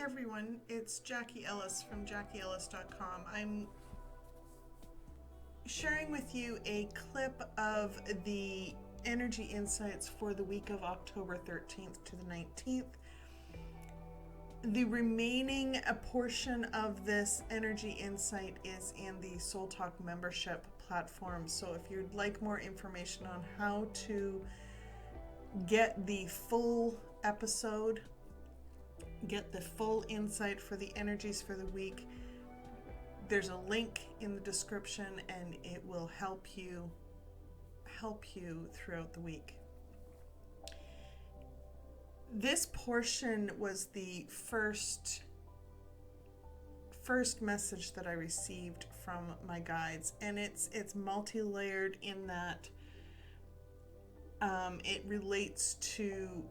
Hey everyone, it's Jackie Ellis from JackieEllis.com. I'm sharing with you a clip of the energy insights for the week of October 13th to the 19th. The remaining portion of this energy insight is in the Soul Talk membership platform. So if you'd like more information on how to get the full episode, get the full insight for the energies for the week, there's a link in the description and it will help you throughout the week. This portion was the first message that I received from my guides, and it's multi-layered in that it relates to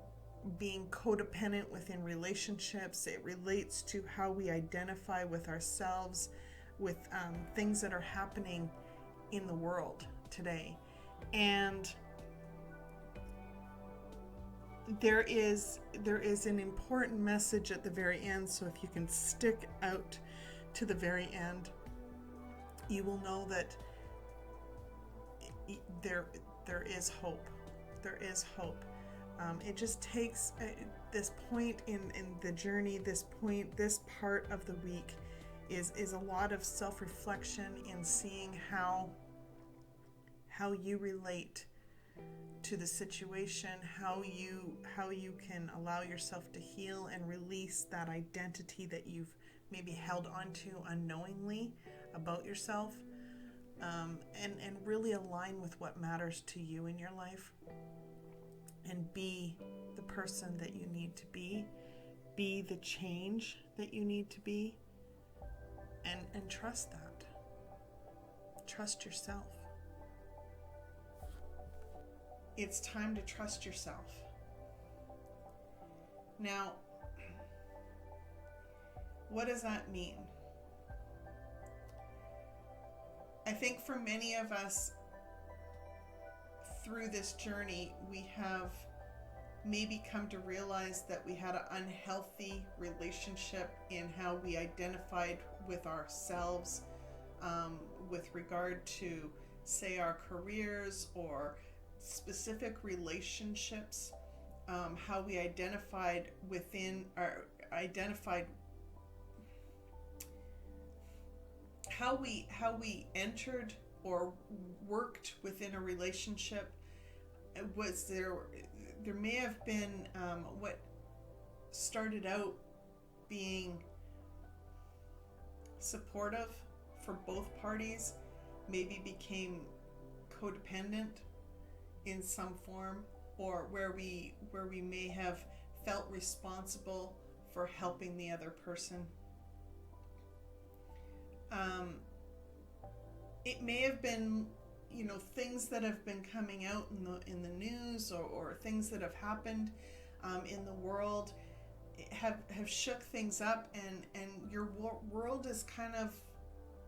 being codependent within relationships. It relates to how we identify with ourselves, with things that are happening in the world today. And there is an important message at the very end, so if you can stick out to the very end, you will know that there is hope. There is hope. It just takes this point in the journey, this part of the week is a lot of self-reflection in seeing how you relate to the situation, how you can allow yourself to heal and release that identity that you've maybe held onto unknowingly about yourself, and really align with what matters to you in your life, and be the person that you need to be the change that you need to be, and trust that. Trust yourself. It's time to trust yourself. Now, what does that mean? I think for many of us through this journey, we have maybe come to realize that we had an unhealthy relationship in how we identified with ourselves, with regard to, say, our careers or specific relationships, how we identified how we entered or worked within a relationship. Was there may have been what started out being supportive for both parties maybe became codependent in some form, or where we may have felt responsible for helping the other person. It may have been, things that have been coming out in the news, or things that have happened in the world have shook things up, and your world is kind of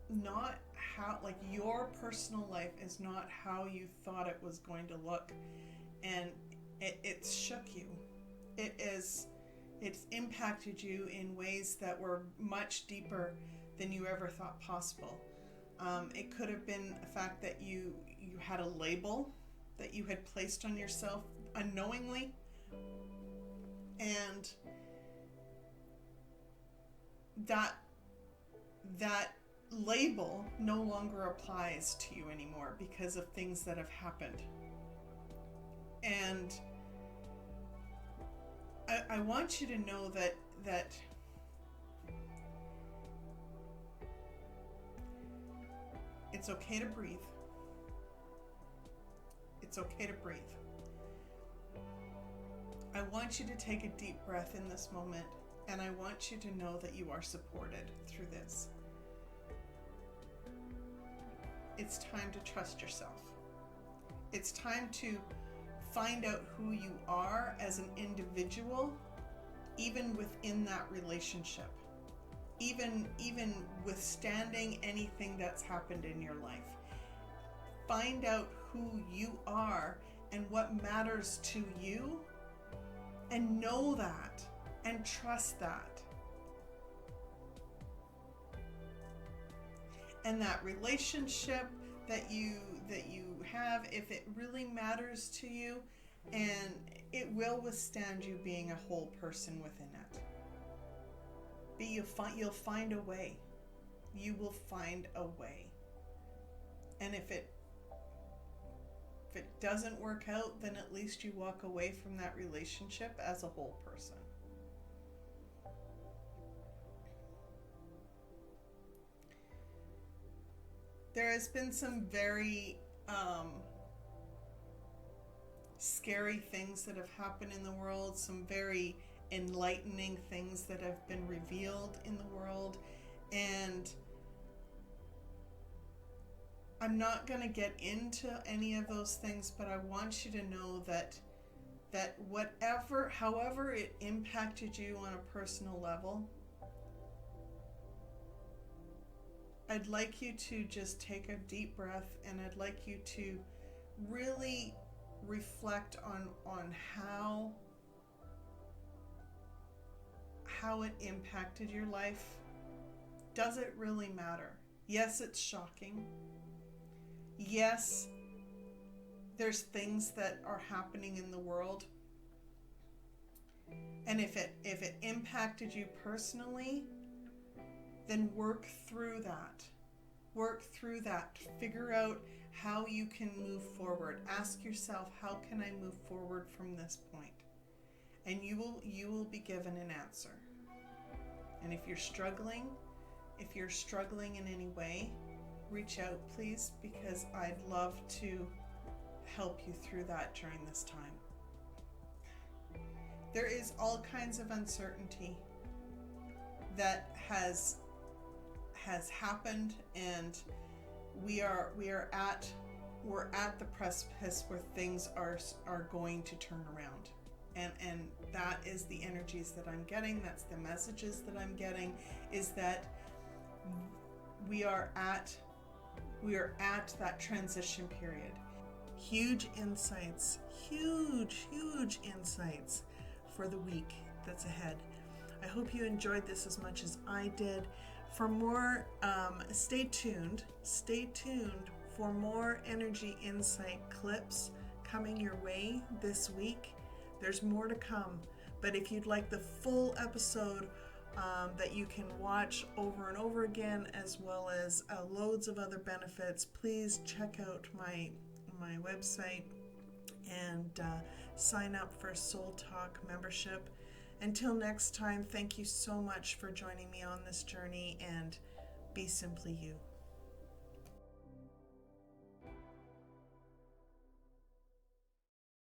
not how, like, your personal life is not how you thought it was going to look, and it's shook you. It's impacted you in ways that were much deeper than you ever thought possible. It could have been the fact that you had a label that you had placed on yourself unknowingly, and that label no longer applies to you anymore because of things that have happened. And I want you to know that it's okay to breathe. It's okay to breathe. I want you to take a deep breath in this moment, and I want you to know that you are supported through this. It's time to trust yourself. It's time to find out who you are as an individual, even within that relationship, even withstanding anything that's happened in your life. Find out who you are and what matters to you, and know that and trust that. and that relationship that you have, if it really matters to you, and it will withstand you being a whole person within it. But you'll find a way. You will find a way. And if it doesn't work out, then at least you walk away from that relationship as a whole person. There has been some very scary things that have happened in the world, some very enlightening things that have been revealed in the world, and I'm not going to get into any of those things, but I want you to know that however it impacted you on a personal level, I'd like you to just take a deep breath, and I'd like you to really reflect on how it impacted your life. Does it really matter? Yes, it's shocking. Yes, there's things that are happening in the world. And if it impacted you personally, then work through that. Work through that. Figure out how you can move forward. Ask yourself, how can I move forward from this point? And you will be given an answer. And if you're struggling in any way, reach out, please, because I'd love to help you through that during this time. There is all kinds of uncertainty that has happened, and we're at the precipice where things are going to turn around, and that is the energies that I'm getting. That's the messages that I'm getting, is that we are at that transition period. Huge insights for the week that's ahead. I hope you enjoyed this as much as I did. For more, stay tuned for more energy insight clips coming your way this week. There's more to come, but if you'd like the full episode that you can watch over and over again, as well as loads of other benefits, please check out my website and sign up for Soul Talk membership. Until next time, thank you so much for joining me on this journey, and be simply you.